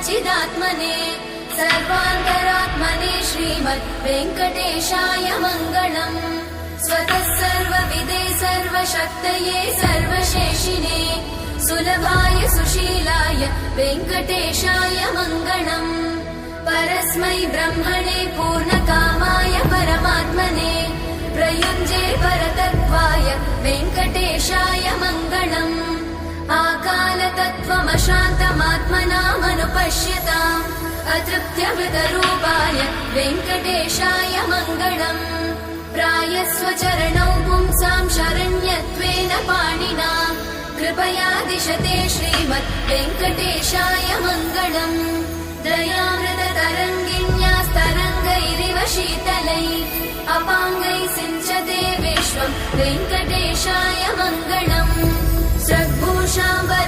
सच्चिदात्मने सर्वान्तरात्मने श्रीमद् वेङ्कटेशाय मङ्गलम्। स्वतः सर्वविदे सर्वशक्तये सर्वशेषिने सुलभाय सुशीलाय वेङ्कटेशाय मङ्गलम्। परस्मै ब्रह्मणे पूर्णकामाय परमात्मने प्रयुञ्जे परतत्त्वाय वेङ्कटेशाय मङ्गलम्। आकालतत्त्वमशान्तमात्मनामनुपश्यताम् अतृप्त्यमृतरूपाय वेङ्कटेशाय मङ्गलम्। प्रायस्वचरणौ पुंसां शरण्यत्वेन पाणिना कृपया दिशते श्रीमद् वेङ्कटेशाय मङ्गलम्। दयामृततरङ्गिण्यास्तरङ्गैरिव शीतलैः अपाङ्गैः सिञ्चते विश्वम् वेङ्कटेशाय मङ्गलम्।